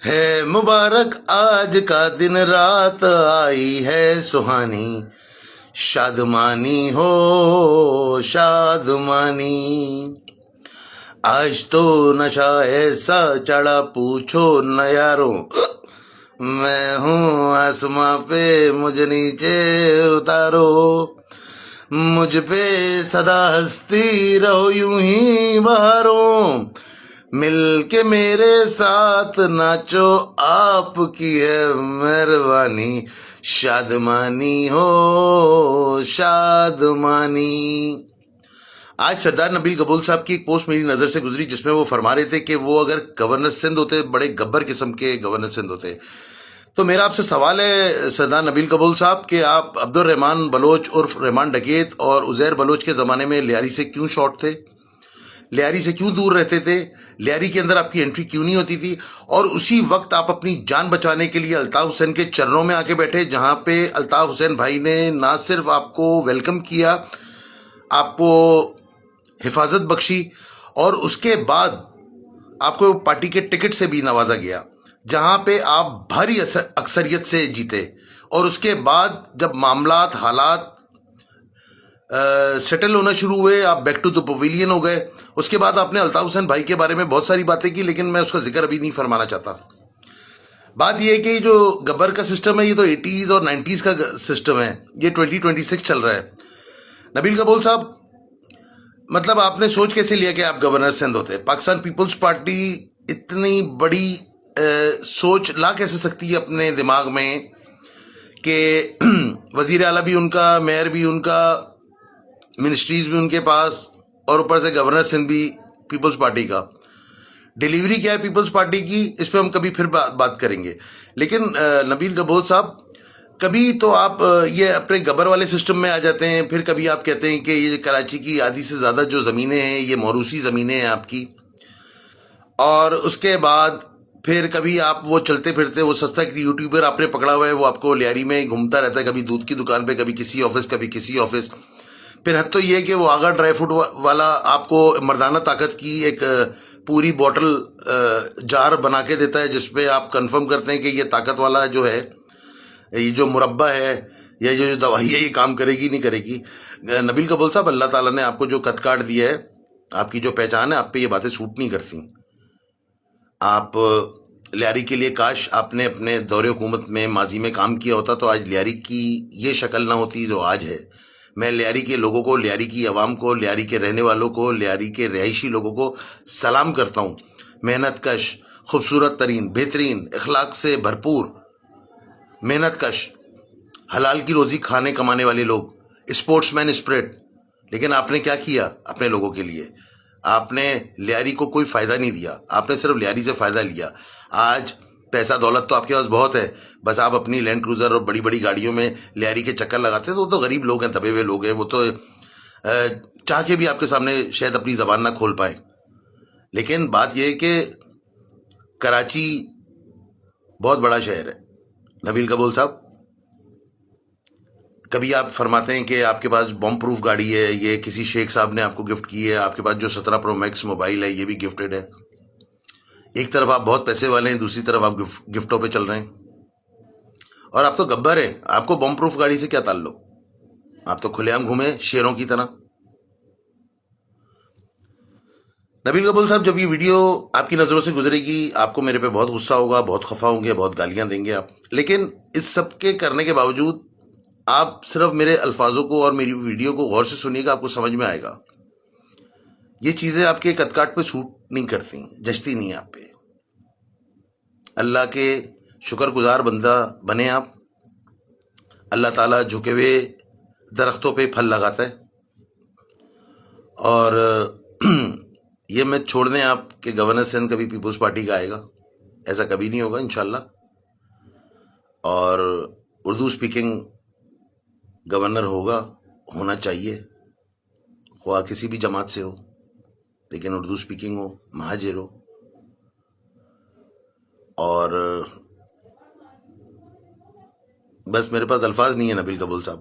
ہے مبارک آج کا دن، رات آئی ہے سہانی، شادمانی ہو شادمانی۔ آج تو نشہ ایسا چڑھا پوچھو نہ یارو، میں ہوں آسماں پہ مجھ نیچے اتارو، مجھ پہ صدا ہستی رہو یوں ہی بہاروں، مل کے میرے ساتھ ناچو آپ کی ہے مہربانی، شادمانی ہو شادمانی۔ آج سردار نبیل قبول صاحب کی ایک پوسٹ میری نظر سے گزری جس میں وہ فرما رہے تھے کہ وہ اگر گورنر سندھ ہوتے، بڑے گبر قسم کے گورنر سندھ ہوتے، تو میرا آپ سے سوال ہے سردار نبیل قبول صاحب کہ آپ عبد الرحمان بلوچ عرف رحمان ڈکیت اور عزیر بلوچ کے زمانے میں لیاری سے کیوں شارٹ تھے؟ لیاری سے کیوں دور رہتے تھے؟ لیاری کے اندر آپ کی انٹری کیوں نہیں ہوتی تھی؟ اور اسی وقت آپ اپنی جان بچانے کے لیے الطاف حسین کے چرنوں میں آ کے بیٹھے، جہاں پہ الطاف حسین بھائی نے نہ صرف آپ کو ویلکم کیا، آپ کو حفاظت بخشی، اور اس کے بعد آپ کو پارٹی کے ٹکٹ سے بھی نوازا گیا، جہاں پہ آپ بھاری اکثریت سے جیتے، اور اس کے بعد جب معاملات حالات سیٹل ہونا شروع ہوئے، آپ بیک ٹو دا پویلین ہو گئے۔ اس کے بعد آپ نے الطاف حسین بھائی کے بارے میں بہت ساری باتیں کی، لیکن میں اس کا ذکر ابھی نہیں فرمانا چاہتا۔ بات یہ ہے کہ جو گبر کا سسٹم ہے، یہ تو 80s اور 90s کا سسٹم ہے، یہ 2026 چل رہا ہے۔ نبیل قبول صاحب، مطلب آپ نے سوچ کیسے لیا کہ آپ گورنر سندھ ہوتے؟ پاکستان پیپلز پارٹی اتنی بڑی سوچ لا کیسے سکتی ہے اپنے دماغ میں کہ وزیر اعلیٰ بھی ان کا، میئر بھی ان کا، منسٹریز بھی ان کے پاس، اور اوپر سے گورنر سندھ بھی پیپلز پارٹی کا؟ ڈیلیوری کیا ہے پیپلز پارٹی کی، اس پہ ہم کبھی پھر بات کریں گے۔ لیکن نبیل قبول صاحب، کبھی تو آپ یہ اپنے گبر والے سسٹم میں آ جاتے ہیں، پھر کبھی آپ کہتے ہیں کہ یہ کراچی کی آدھی سے زیادہ جو زمینیں ہیں یہ موروثی زمینیں ہیں آپ کی، اور اس کے بعد پھر کبھی آپ وہ چلتے پھرتے وہ سستا یوٹیوبر آپ نے پکڑا ہوا ہے، وہ آپ کو لیاری میں گھومتا رہتا ہے، کبھی دودھ کی دکان پہ، کبھی کسی آفس، کبھی کسی آفس۔ پھر حد تو یہ کہ وہ آگا ڈرائی فروٹ والا آپ کو مردانہ طاقت کی ایک پوری بوٹل جار بنا کے دیتا ہے، جس پہ آپ کنفرم کرتے ہیں کہ یہ طاقت والا جو ہے، یہ جو مربع ہے یا جو دوائی ہے، یہ کام کرے گی نہیں کرے گی۔ نبیل قبول صاحب، اللہ تعالیٰ نے آپ کو جو قد کاٹ دیا ہے، آپ کی جو پہچان ہے، آپ پہ یہ باتیں سوٹ نہیں کرتی۔ آپ لیاری کے لیے کاش آپ نے اپنے دور حکومت میں ماضی میں کام کیا ہوتا، تو آج لیاری کی یہ شکل نہ ہوتی جو آج ہے۔ میں لیاری کے لوگوں کو، لیاری کی عوام کو، لیاری کے رہنے والوں کو، لیاری کے رہائشی لوگوں کو سلام کرتا ہوں۔ محنت کش، خوبصورت ترین، بہترین، اخلاق سے بھرپور، محنت کش، حلال کی روزی کھانے کمانے والے لوگ، اسپورٹس مین اسپرٹ۔ لیکن آپ نے کیا کیا اپنے لوگوں کے لیے؟ آپ نے لیاری کو کوئی فائدہ نہیں دیا، آپ نے صرف لیاری سے فائدہ لیا۔ آج پیسہ دولت تو آپ کے پاس بہت ہے، بس آپ اپنی لینڈ کروزر اور بڑی بڑی گاڑیوں میں لیاری کے چکر لگاتے ہیں، تو وہ تو غریب لوگ ہیں، دبے ہوئے لوگ ہیں، وہ تو چاہ کے بھی آپ کے سامنے شاید اپنی زبان نہ کھول پائیں۔ لیکن بات یہ ہے کہ کراچی بہت بڑا شہر ہے نبیل قبول صاحب۔ کبھی آپ فرماتے ہیں کہ آپ کے پاس بم پروف گاڑی ہے، یہ کسی شیخ صاحب نے آپ کو گفٹ کی ہے، آپ کے پاس جو 17 پرو میکس موبائل ہے یہ بھی گفٹڈ ہے۔ ایک طرف آپ بہت پیسے والے ہیں، دوسری طرف آپ گفٹوں پہ چل رہے ہیں، اور آپ تو گبر ہیں۔ آپ کو بم پروف گاڑی سے کیا تعلق؟ آپ تو کھلے عام گھومے شیروں کی طرح۔ نبیل قبول صاحب، جب یہ ویڈیو آپ کی نظروں سے گزرے گی، آپ کو میرے پہ بہت غصہ ہوگا، بہت خفا ہوں گے، بہت گالیاں دیں گے آپ، لیکن اس سب کے کرنے کے باوجود آپ صرف میرے الفاظوں کو اور میری ویڈیو کو غور سے سنیے گا، آپ کو سمجھ میں آئے گا۔ یہ چیزیں آپ کے قد کاٹ پہ سوٹ نہیں کرتی، جچتی نہیں آپ پہ۔ اللہ کے شکر گزار بندہ بنے آپ۔ اللہ تعالیٰ جھکے ہوئے درختوں پہ پھل لگاتا ہے، اور یہ میں چھوڑ دیں آپ کہ گورنر سندھ کبھی پیپلز پارٹی کا آئے گا، ایسا کبھی نہیں ہوگا انشاءاللہ۔ اور اردو سپیکنگ گورنر ہونا چاہیے، خواہ کسی بھی جماعت سے ہو، لیکن اردو سپیکنگ ہو، مہاجر ہو۔ اور بس میرے پاس الفاظ نہیں ہے نبیل قبول صاحب۔